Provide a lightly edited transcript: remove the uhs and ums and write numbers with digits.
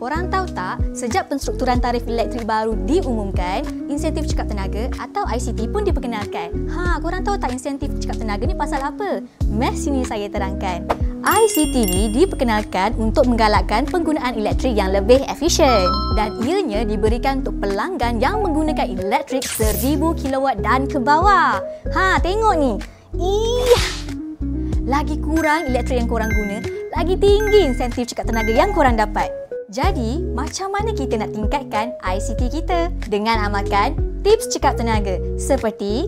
Korang tahu tak, sejak penstrukturan tarif elektrik baru diumumkan, insentif cekap tenaga atau ICT pun diperkenalkan. Korang tahu tak insentif cekap tenaga ni pasal apa? Mari sini saya terangkan. ICT ni diperkenalkan untuk menggalakkan penggunaan elektrik yang lebih efisien dan ianya diberikan untuk pelanggan yang menggunakan elektrik 1000 kW dan ke bawah. Tengok ni. Lagi kurang elektrik yang korang guna, lagi tinggi insentif cekap tenaga yang korang dapat. Jadi, macam mana kita nak tingkatkan ICT kita? Dengan amalkan tips cekap tenaga seperti